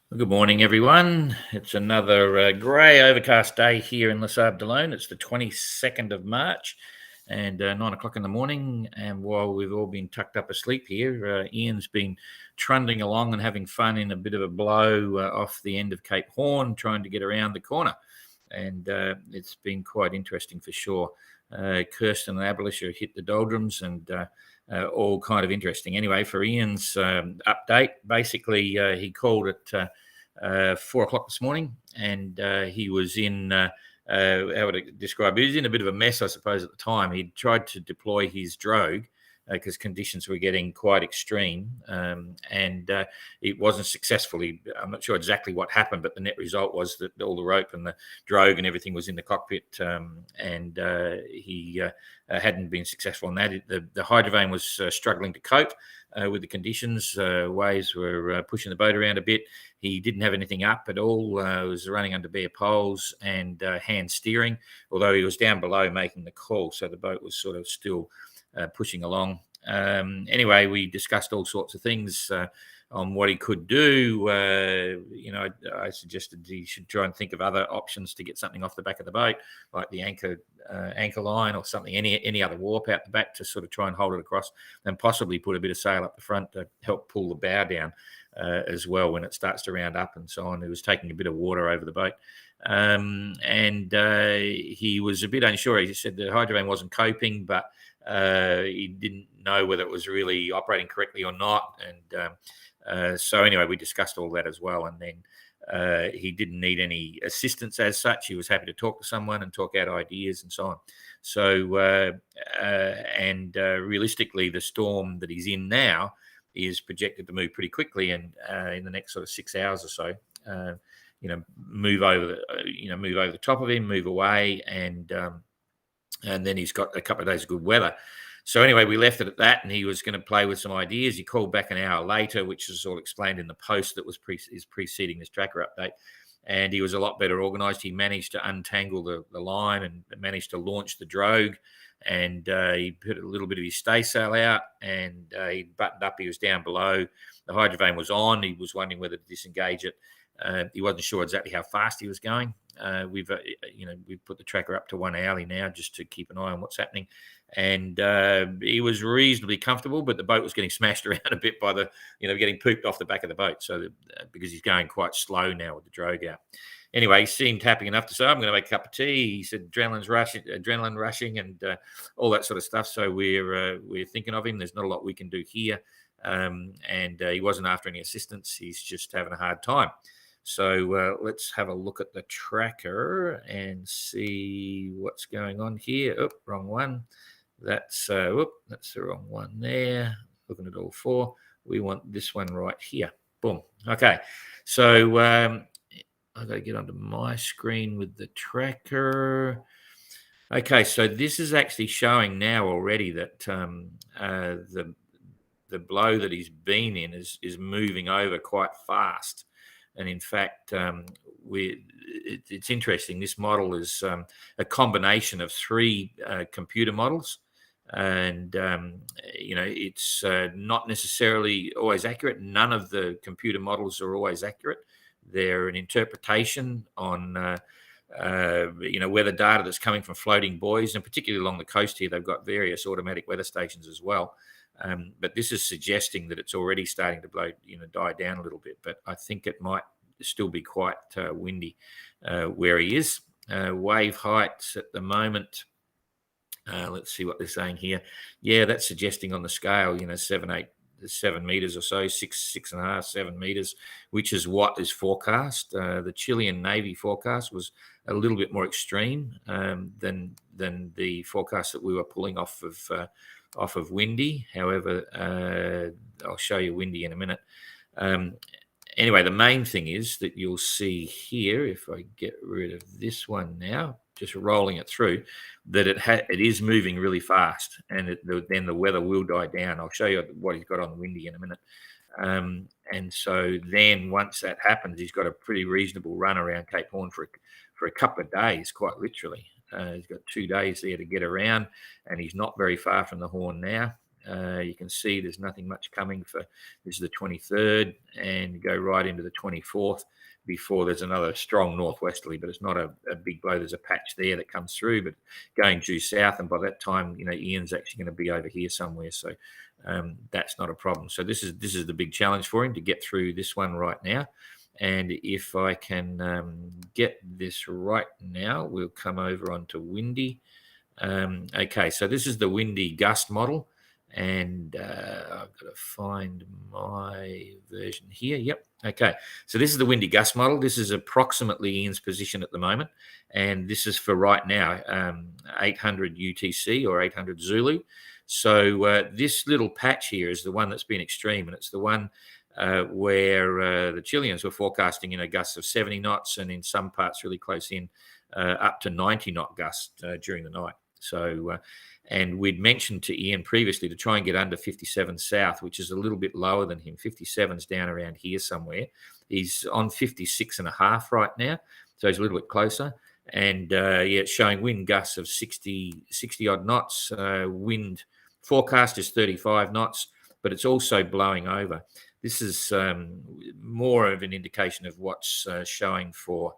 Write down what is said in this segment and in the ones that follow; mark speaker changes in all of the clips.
Speaker 1: Well, good morning, everyone. It's another grey, overcast day here in Les Arbres It's the 22nd of March and 9 o'clock in the morning. And while we've all been tucked up asleep here, Ian's been trundling along and having fun in a bit of a blow off the end of Cape Horn, trying to get around the corner. And it's been quite interesting for sure. Kirsten and Abelish hit the Doldrums and all kind of interesting. Anyway, for Ian's update, basically he called at 4 o'clock this morning, and he was in. How would I describe it? He was in a bit of a mess, I suppose, at the time. He tried to deploy his drogue because conditions were getting quite extreme, and it wasn't successful. I'm not sure exactly what happened, but the net result was that all the rope and the drogue and everything was in the cockpit, and he hadn't been successful in that. The hydrovane was struggling to cope with the conditions. Waves were pushing the boat around a bit. He didn't have anything up at all. Was running under bare poles and hand steering, although he was down below making the call, so the boat was sort of still pushing along. Anyway, we discussed all sorts of things on what he could do. I suggested he should try and think of other options to get something off the back of the boat, like the anchor line or something, any other warp out the back to sort of try and hold it across, and possibly put a bit of sail up the front to help pull the bow down as well when it starts to round up and so on. It was taking a bit of water over the boat. And he was a bit unsure. He said the hydrovane wasn't coping, but he didn't know whether it was really operating correctly or not. And so anyway, we discussed all that as well. And then he didn't need any assistance as such. He was happy to talk to someone and talk out ideas and so on. So, realistically, the storm that he's in now is projected to move pretty quickly, and in the next sort of 6 hours or so, move over the top of him, move away, and then he's got a couple of days of good weather. So anyway, we left it at that, and he was going to play with some ideas. He called back an hour later, which is all explained in the post that was preceding this tracker update. And he was a lot better organised. He managed to untangle the line and managed to launch the drogue. And he put a little bit of his staysail out, and he buttoned up. He was down below. The hydrovane was on. He was wondering whether to disengage it. He wasn't sure exactly how fast he was going. We've put the tracker up to 1 hourly now just to keep an eye on what's happening. And he was reasonably comfortable, but the boat was getting smashed around a bit by getting pooped off the back of the boat. So because he's going quite slow now with the drogue out. Anyway, he seemed happy enough to say, I'm going to make a cup of tea. He said adrenaline rushing and all that sort of stuff. So we're thinking of him. There's not a lot we can do here. And he wasn't after any assistance. He's just having a hard time. So let's have a look at the tracker and see what's going on here. Oh, wrong one. That's the wrong one there. Looking at all four. We want this one right here. Boom. Okay. So I've got to get onto my screen with the tracker. Okay, so this is actually showing now already that the blow that he's been in is moving over quite fast. And in fact, it's interesting. This model is a combination of three computer models. And, it's not necessarily always accurate. None of the computer models are always accurate. They're an interpretation on, weather data that's coming from floating buoys, and particularly along the coast here, they've got various automatic weather stations as well. But this is suggesting that it's already starting to die down a little bit. But I think it might still be quite windy where he is. Wave heights at the moment. Let's see what they're saying here. Yeah, that's suggesting on the scale, 7 meters or so, 6.5, 7 meters, which is what is forecast. The Chilean Navy forecast was a little bit more extreme than the forecast that we were pulling off of windy. However, I'll show you windy in a minute. Anyway, the main thing is that you'll see here, if I get rid of this one now, just rolling it through, that it is moving really fast, and then the weather will die down. I'll show you what he's got on the windy in a minute. And so then once that happens, he's got a pretty reasonable run around Cape Horn for a couple of days, quite literally. He's got 2 days there to get around, and he's not very far from the Horn now. You can see there's nothing much coming for this is the 23rd and go right into the 24th before there's another strong northwesterly, but it's not a big blow. There's a patch there that comes through, but going due south, and by that time, Ian's actually going to be over here somewhere. So that's not a problem. So this is the big challenge for him to get through this one right now. And if I can get this right now, we'll come over onto windy. Okay, so this is the windy gust model, and I've got to find my version here. Yep. Okay, so this is the windy gust model. This is approximately Ian's position at the moment, and this is for right now, 800 UTC or 800 Zulu. So this little patch here is the one that's been extreme, and it's the one where the Chileans were forecasting, gusts of 70 knots, and in some parts really close in up to 90 knot gusts during the night. So, and we'd mentioned to Ian previously to try and get under 57 south, which is a little bit lower than him. 57's down around here somewhere. He's on 56.5 right now, so he's a little bit closer. And it's showing wind gusts of 60 odd knots. Wind forecast is 35 knots, but it's also blowing over. This is more of an indication of what's showing for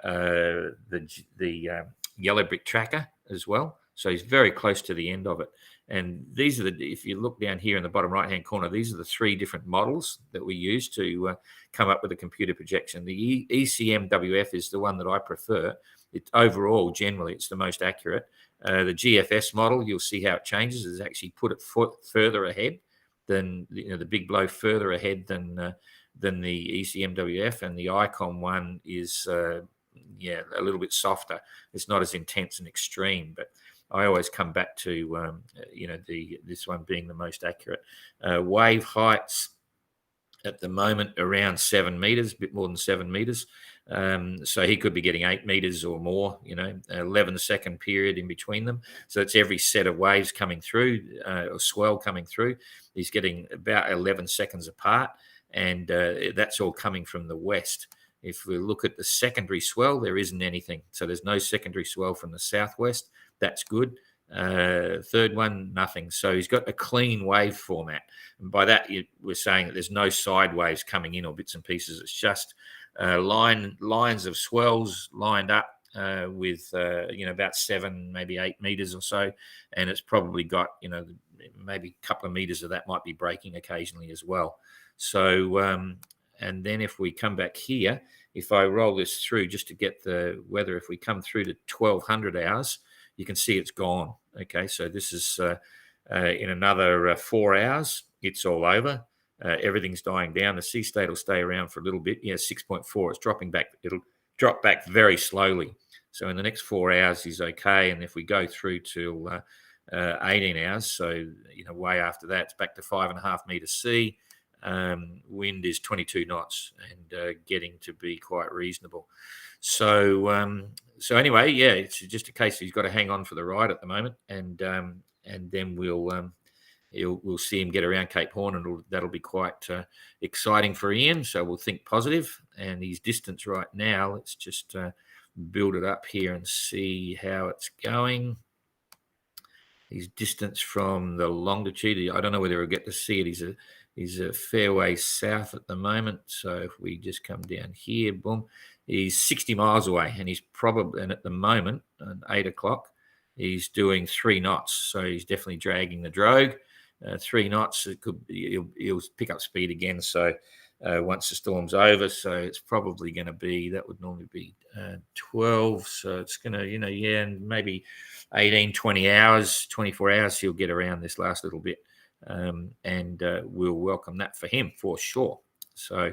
Speaker 1: the yellow brick tracker as well. So he's very close to the end of it. And these are if you look down here in the bottom right-hand corner, these are the 3 different models that we use to come up with a computer projection. The ECMWF is the one that I prefer. Overall, generally, it's the most accurate. The GFS model, you'll see how it changes. It's actually put it further ahead than the big blow, further ahead than the ECMWF, and the ICOM one is a little bit softer. It's not as intense and extreme, but I always come back to this one being the most accurate. Wave heights at the moment around 7 meters, a bit more than 7 meters. So he could be getting 8 meters or more, 11-second period in between them. So it's every set of waves coming through, or swell coming through. He's getting about 11 seconds apart, and that's all coming from the west. If we look at the secondary swell, there isn't anything. So there's no secondary swell from the southwest. That's good. Third one, nothing. So he's got a clean wave format. And by that, we're saying that there's no side waves coming in or bits and pieces. It's just lines of swells lined up with, about 7, maybe 8 meters or so. And it's probably got, maybe a couple of meters of that might be breaking occasionally as well. So, and then if we come back here, if I roll this through just to get the weather, if we come through to 1200 hours, you can see it's gone. Okay, so this is in another 4 hours, it's all over. Everything's dying down. The sea state will stay around for a little bit. 6.4. It's dropping back. It'll drop back very slowly. So in the next 4 hours, he's okay. And if we go through till 18 hours, so way after that, it's back to 5.5 meters sea. Wind is 22 knots and getting to be quite reasonable. So anyway, it's just a case he's got to hang on for the ride at the moment, and then we'll see him get around Cape Horn, and that'll be quite exciting for Ian. So we'll think positive. And his distance right now, let's just build it up here and see how it's going. His distance from the longitude, I don't know whether we'll get to see it. He's a fair way south at the moment. So if we just come down here, boom, he's 60 miles away, and he's probably, and at the moment, at 8 o'clock, he's doing 3 knots. So he's definitely dragging the drogue. 3 knots, he'll pick up speed again. So once the storm's over, so it's probably going to be, that would normally be 12. So it's going to, maybe 18, 20 hours, 24 hours, he'll get around this last little bit. And we'll welcome that for him for sure. So,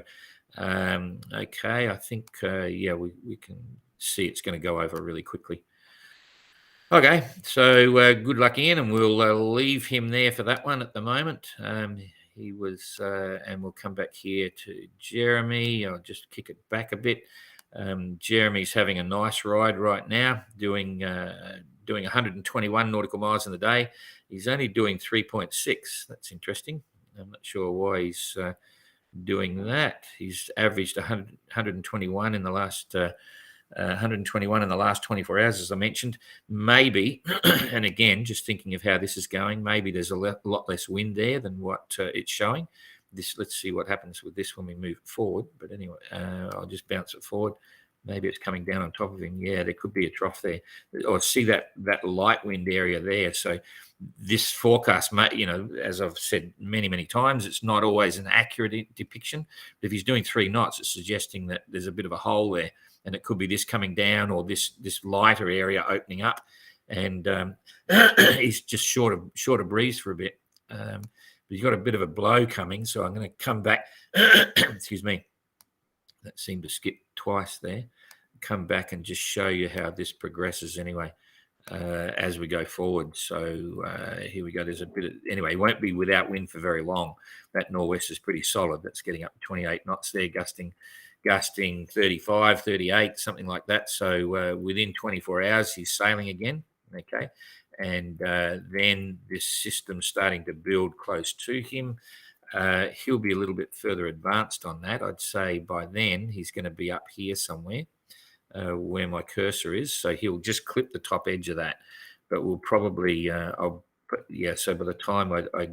Speaker 1: okay, I think, we can see it's going to go over really quickly. Okay, so good luck, Ian, and we'll leave him there for that one at the moment. He was, and we'll come back here to Jeremy. I'll just kick it back a bit. Jeremy's having a nice ride right now, doing 121 nautical miles in the day. He's only doing 3.6. That's interesting. I'm not sure why he's doing that. He's averaged 121 in the last 121 in the last 24 hours, as I mentioned. Maybe, and again, just thinking of how this is going, maybe there's a lot less wind there than what it's showing. Let's see what happens with this when we move it forward. But anyway, I'll just bounce it forward. Maybe it's coming down on top of him. Yeah, there could be a trough there. Or see that light wind area there. So this forecast, as I've said many times, it's not always an accurate depiction. But if he's doing 3 knots, it's suggesting that there's a bit of a hole there, and it could be this coming down or this lighter area opening up, and he's just short of breeze for a bit. But he's got a bit of a blow coming, so I'm going to come back. Excuse me. That seemed to skip twice there. Come back and just show you how this progresses anyway as we go forward. So here we go. There's a bit of, anyway, it won't be without wind for very long. That nor'west is pretty solid. That's getting up to 28 knots there, gusting 35, 38, something like that. So within 24 hours, he's sailing again. Okay. And then this system's starting to build close to him. He'll be a little bit further advanced on that. I'd say by then he's going to be up here somewhere where my cursor is. So he'll just clip the top edge of that. But we'll probably, so by the time I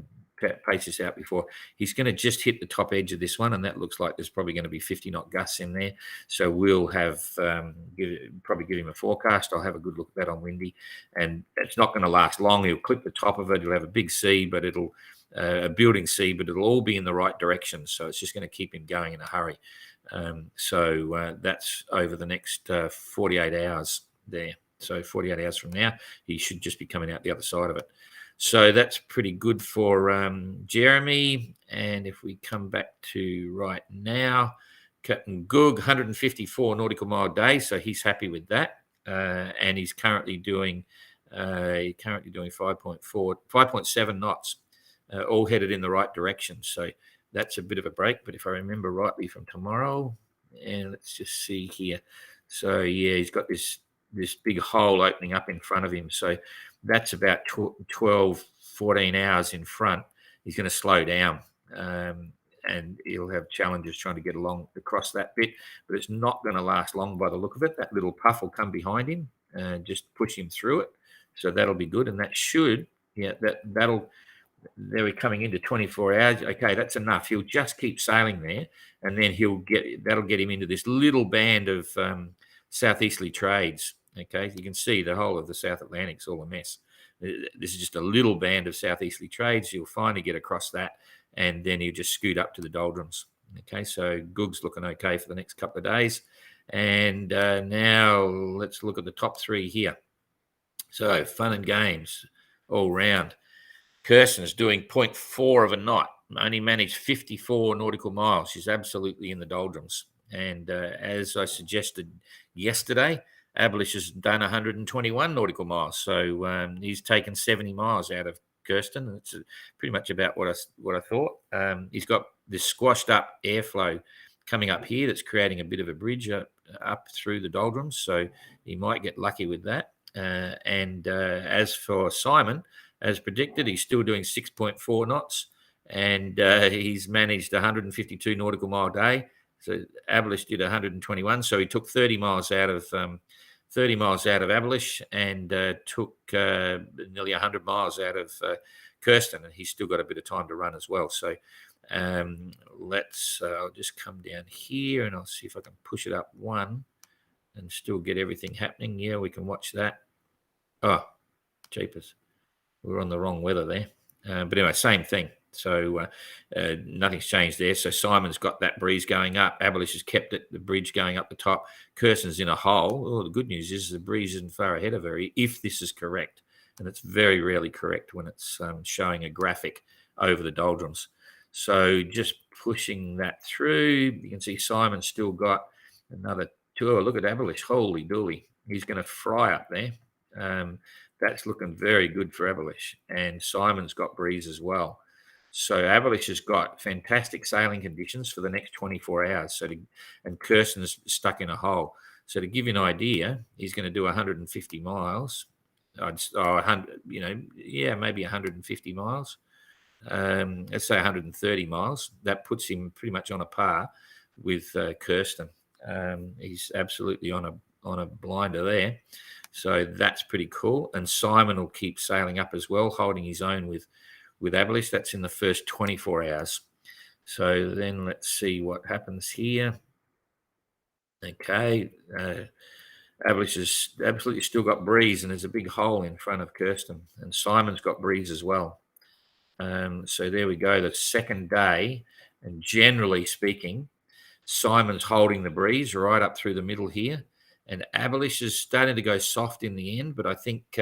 Speaker 1: pace this out before, he's going to just hit the top edge of this one, and that looks like there's probably going to be 50 knot gusts in there. So we'll have probably give him a forecast. I'll have a good look at that on windy, and it's not going to last long. He'll clip the top of it. He'll have a big sea, but it'll a building sea, but it'll all be in the right direction. So it's just going to keep him going in a hurry. So that's over the next 48 hours there. So 48 hours from now, he should just be coming out the other side of it. So that's pretty good for Jeremy. And if we come back to right now, Captain Goog, 154 nautical mile a day. So he's happy with that. And he's currently doing 5.7 knots, all headed in the right direction. So that's a bit of a break. But if I remember rightly from tomorrow, and let's just see here. So yeah, he's got this big hole opening up in front of him. So that's about 12, 14 hours in front. He's going to slow down, and he'll have challenges trying to get along across that bit, but it's not going to last long by the look of it. That little puff will come behind him and just push him through it. So that'll be good. And that should, that'll, there we're coming into 24 hours. Okay, that's enough. He'll just keep sailing there, and then that'll get him into this little band of southeasterly trades. Okay, you can see the whole of the South Atlantic's all a mess. This is just a little band of southeasterly trades. He'll finally get across that, and then he'll just scoot up to the Doldrums. Okay, so Goog's looking okay for the next couple of days. And now let's look at the top 3 here. So fun and games all round. Kirsten's doing 0.4 of a knot, only managed 54 nautical miles. She's absolutely in the doldrums. And as I suggested yesterday, Abelish has done 121 nautical miles. So he's taken 70 miles out of Kirsten. It's pretty much about what I thought. He's got this squashed up airflow coming up here that's creating a bit of a bridge up through the doldrums. So he might get lucky with that. And as for Simon, as predicted, he's still doing 6.4 knots, and he's managed 152 nautical mile a day. So Abelish did 121, so he took 30 miles out of Abelish, and took nearly 100 miles out of Kirsten, and he's still got a bit of time to run as well. So I'll just come down here, and I'll see if I can push it up one and still get everything happening. Yeah, we can watch that. Oh, jeepers. We're on the wrong weather there. But anyway, same thing. So nothing's changed there. So Simon's got that breeze going up. Abelish has kept the bridge going up the top. Kirsten's in a hole. Oh, the good news is the breeze isn't far ahead of her, if this is correct. And it's very rarely correct when it's showing a graphic over the doldrums. So just pushing that through. You can see Simon's still got another 2. Oh, look at Abelish. Holy dooly. He's going to fry up there. That's looking very good for Abelish. And Simon's got breeze as well. So Abelish has got fantastic sailing conditions for the next 24 hours. And Kirsten's stuck in a hole. So to give you an idea, he's going to do 150 miles. Maybe 150 miles. Let's say 130 miles. That puts him pretty much on a par with Kirsten. He's absolutely on on a blinder there. So that's pretty cool. And Simon will keep sailing up as well, holding his own with Abolish. That's in the first 24 hours. So then let's see what happens here. Okay. Abolish has absolutely still got breeze, and there's a big hole in front of Kirsten. And Simon's got breeze as well. So there we go, the second day. And generally speaking, Simon's holding the breeze right up through the middle here. And Abolish is starting to go soft in the end, but I think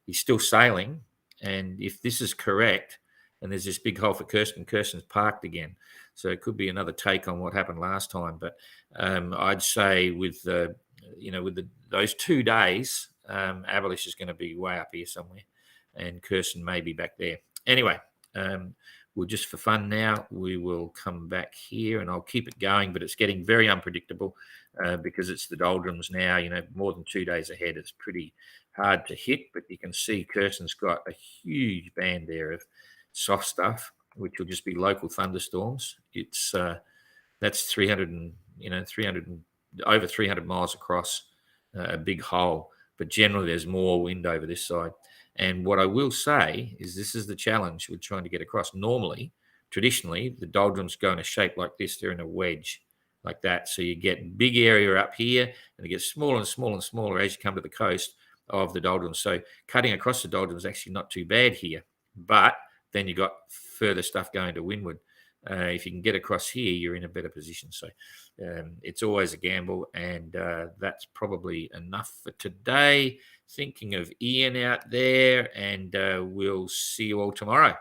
Speaker 1: he's still sailing. And if this is correct, and there's this big hole for Kirsten, Kirsten's parked again. So it could be another take on what happened last time. But I'd say with those 2 days, Abolish is going to be way up here somewhere, and Kirsten may be back there. Anyway, we'll just for fun now, we will come back here and I'll keep it going, but it's getting very unpredictable because it's the Doldrums now, more than 2 days ahead. It's pretty hard to hit, but you can see Kirsten's got a huge band there of soft stuff, which will just be local thunderstorms. It's that's 300 over 300 miles across, a big hole, but generally there's more wind over this side. And what I will say is this is the challenge with trying to get across. Normally, traditionally, the Doldrums go in a shape like this. They're in a wedge like that. So you get big area up here, and it gets smaller and smaller and smaller as you come to the coast of the Doldrums. So cutting across the Doldrums is actually not too bad here. But then you've got further stuff going to windward. If you can get across here, you're in a better position. So it's always a gamble, and that's probably enough for today. Thinking of Ian out there, and we'll see you all tomorrow.